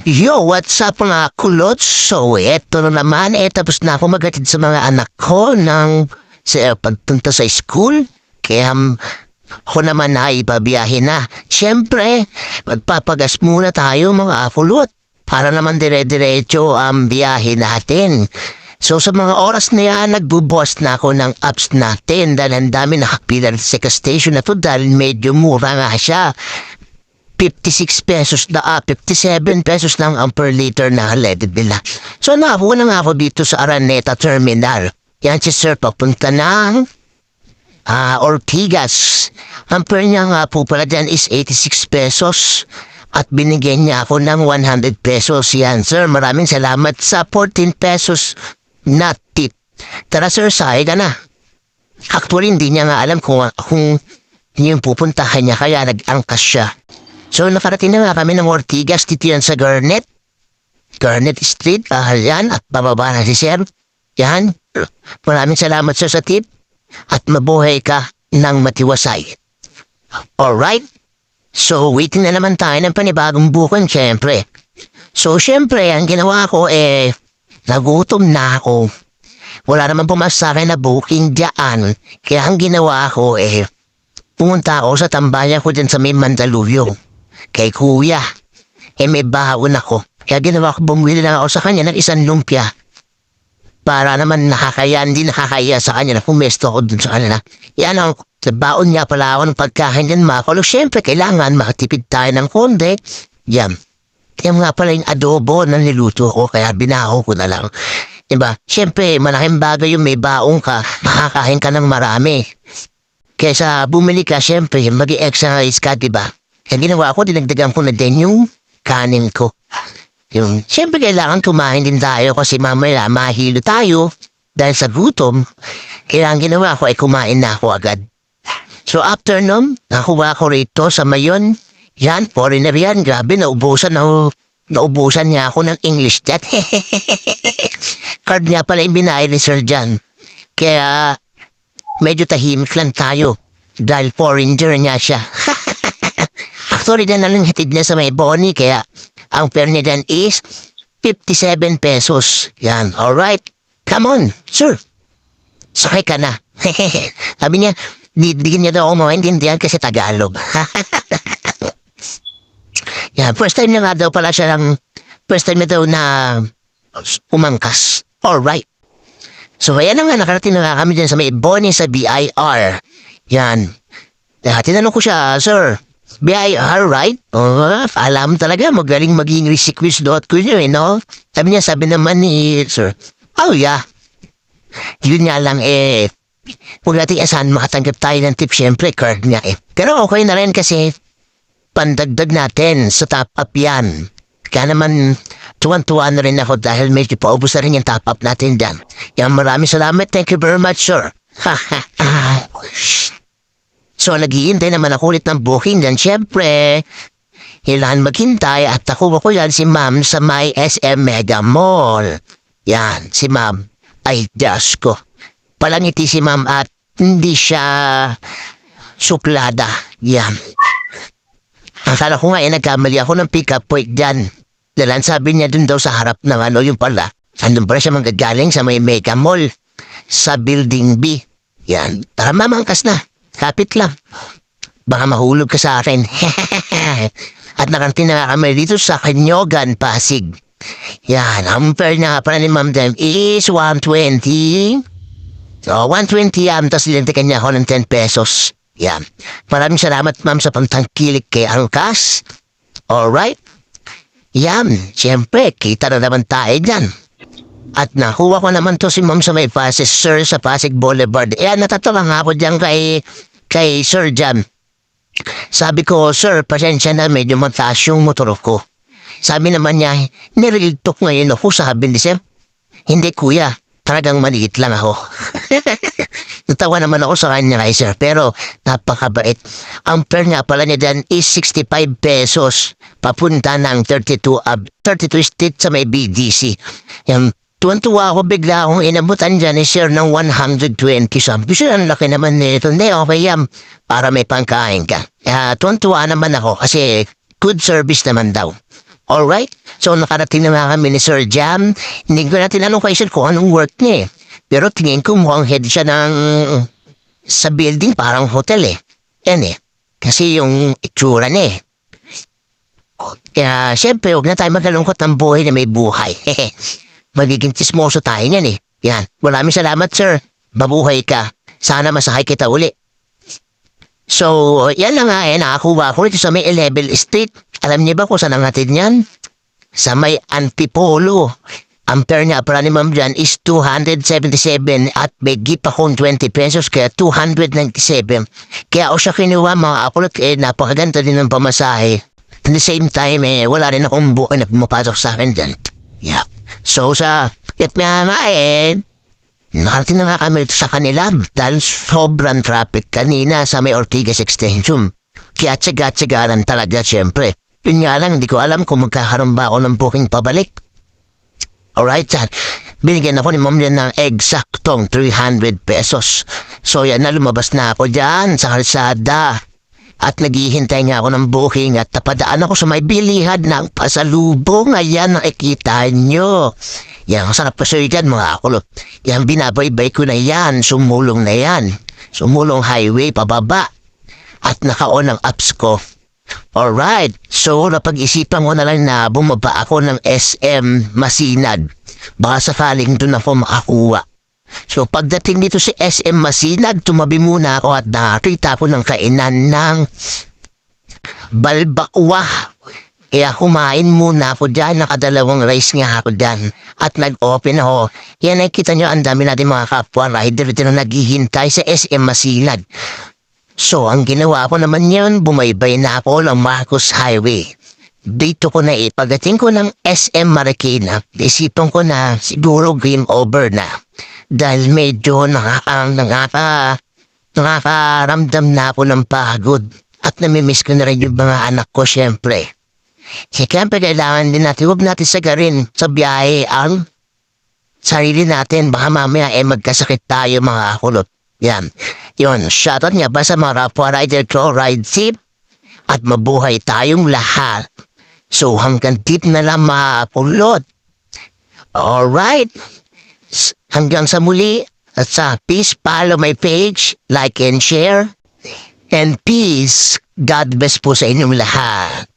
Yo, what's up mga kulot? So, eto na naman, tapos na ako magatid sa mga anak ko ng pagpunta sa school. Kaya ako naman na ibabiyahe na. Siyempre, magpapagas muna tayo mga kulot para naman dire-diretso ang biyahe natin. So, sa mga oras na yan, nagbubuwas na ako ng apps natin dahil ang dami nakapilar sa station na to dahil medyo mura nga siya. 56 pesos na 57 pesos lang ang per liter na leaded nila. So nakuha na nga ako dito sa Araneta Terminal. Yan si sir papunta ng Ortigas. Ang per niya nga po pala dyan is 86 pesos. At binigyan niya ako ng 100 pesos. Yan sir, maraming salamat sa 14 pesos na tip. Tara sir, sahi ka na. Actually hindi niya nga alam kung yung pupuntahan niya kaya nag-angkas siya. So, nakarating na nga kami ng Ortigas, dito yan sa Garnet Street, yan, at bababa na si Sir. Yan, maraming salamat sir sa tip, at mabuhay ka ng matiwasay. Alright? So, waiting na naman tayo ng panibagong bukan, syempre. So, syempre, ang ginawa ko, nagutom na ako. Wala naman pumasakin na booking dyan. Kaya ang ginawa ko, pumunta ako sa tambayan ko dyan sa may Mandaluyong. Kay kuya, may baon ako. Kaya ginawa ko, bumili lang ako sa kanya ng isang lumpia. Para naman hindi nakakaya sa kanya na pumesto ako dun sa kanila. Yan ang baon niya pala ako ng pagkain din mga kulo. Siyempre, kailangan makatipid tayo ng konti. Yan. Kaya nga pala yung adobo na niluto ko, kaya binaho ko na lang. Diba? Siyempre, malaking bagay yung may baon ka, makakain ka ng marami. Kaysa bumili ka, siyempre, mag-i-exercise ka, diba? Kaya ginawa ko, dinagdagan ko na din yung kanin ko. Siyempre kailangan kumain din tayo kasi mamaya mahilo tayo dahil sa gutom. Kaya ang ginawa ko ay kumain na ako agad. So after nun, nakuha ko rito sa Mayon. Yan, foreigner yan. Grabe, naubusan niya ako ng English chat. Card niya pala yung binayad ni Sir John. Kaya medyo tahimik lang tayo dahil foreigner niya siya. Actually, na lang hatid niya sa may boni, kaya ang fare niya dyan is 57 pesos. Yan, alright. Come on, sir. Sakay ka na. Sabi niya, di niya daw ako maintindihan kasi Tagalog. Yan, first time niya nga daw pala siya first time niya daw na umangkas. Alright. So, ayan na nga, nakarating na kami dyan sa may boni sa BIR. Yan. Tinanong ko siya, sir, BIR, right? Alam talaga, magaling mag-English si quiz.quiz no? Sabi naman ni sir, oh yeah. Yun nga lang kung natin saan makatanggap tayo ng tip, syempre, card niya Pero okay na rin kasi pandagdag natin sa top up yan. Kaya naman, tuwan-tuwa na rin ako dahil medyo paubos na rin yung top up natin dyan. Yan, maraming salamat. Thank you very much, sir. So, naghihintay naman ako ulit ng booking dyan. Siyempre, kailangan maghintay at ako yan si ma'am sa may SM Mega Mall. Yan, si ma'am. Ay, Diyos ko. Palangiti si ma'am at hindi siya suplada. Yan. Akala ko nga nagkamali ako ng pick-up point dyan. Dahil sabi niya dun daw sa harap ng yung pala. Andun pala siya manggagaling sa may Mega Mall. Sa Building B. Yan. Tara ma'am, angkas na. Kapit lang. Baka mahulog ka sa akin. At nakarating na kami dito sa Kanyogan, Pasig. Yan, ang fare na pala ni Ma'am Dem is 120. So, 120 tapos nilantikan niya ako ng 10 pesos. Yan. Maraming salamat ma'am sa pantangkilik kay Angkas. Alright. Yan, siyempre, kita na naman tayo dyan. At nakuha ko naman to si ma'am sa may Pasig, sir, sa Pasig Boulevard. Natatawa nga ako dyan kay Sir John. Sabi ko, sir, pasensya na, medyo mataas yung motor ko. Sabi naman niya, niriltok ngayon ako, sabi ni sir. Hindi kuya, talagang maliit lang ako. Natawa naman ako sa kanya kay sir, pero napakabait. Ang fare nga pala niya dyan is 65 pesos. Papunta ng 32 street sa may BDC. Yan. Tuwan-tuwa ako, bigla akong inabutan dyan ni sir ng 120 something. Sir, ang laki naman nito. Hindi, okay yan. Para may pangkain ka. Tuwan-tuwa naman ako kasi good service naman daw. Alright? So nakarating na nga kami ni Sir Jam. Hindi ko na tinanong kay Sir kung anong work niya eh. Pero tingin ko mukhang head siya ng sa building parang hotel eh. Yan eh. Kasi yung itsura niya eh. Kaya syempre huwag na tayo magalungkot ng buhay na may buhay. Magiging tismoso tayo niyan eh. Yan. Maraming salamat sir. Mabuhay ka. Sana masahay kita uli. So, yan na nga eh. Nakakuha ko ito sa may 11 Street. Alam niyo ba kung saan ang natin yan? Sa may Antipolo. Ang fare niya para ni ma'am dyan is 277 at may gift akong 20 pesos kaya 297. Kaya ako siya kinuha mga akulot eh napakaganda din ng pamasahe. At the same time eh wala rin akong buhay na pumapasok sa akin dyan. Yeah. So sa nga eh nakarating na nga kami sa kanila dahil sobrang traffic kanina sa may Ortigas Extension. Kaya tsaga-tsagaran talaga syempre. Yun nga lang hindi ko alam kung magkakaroon ba ako ng booking pabalik. Alright, sir. Binigyan ako ni ma'am yan ng eksaktong 300 pesos. So yan na lumabas na ako dyan sa kalsada. At naghihintay nga ako ng booking at napadaan ako sa may bilihan ng pasalubong. Ayan, nakikita nyo. Yan, ang sarap kasi yan mga kulot. Yan, binabaybay ko na yan. Sumulong na yan. Sumulong highway pababa. At naka-on ang apps ko. Alright, so napag-isipan ko na lang na bumaba ako ng SM Masinag. Baka sakaling doon ako makakuha. So pagdating dito si SM Masinag, tumabi muna ako at nakakita ko ng kainan ng balbakwa. Kaya kumain muna ako dyan, nakadalawang rice nga ako dyan. At nag-open ako. Yan ay kita nyo, ang dami natin mga kapwa rider dito na naghihintay sa SM Masinag. So, ang ginawa ko naman yun, bumaybay na ako ng Marcos Highway. Dito ko na pagdating ko ng SM Marikina, isipan ko na siguro game over na. Dahil medyo nakakaramdam na ako ng pagod. At namimiss ko na rin yung mga anak ko, syempre. Siyempre, kailangan din natin, huwag natin sagarin sa biyahe ang sarili natin. Baka mamaya magkasakit tayo mga kulot. Yan. Yun, shoutout nga ba sa mga rapwa rider ko, ride safe, at mabuhay tayong lahat. So, hanggang tip na lang mga pulot. Alright. Hanggang sa muli, at sa peace, follow my page, like and share, and peace. God bless po sa inyong lahat.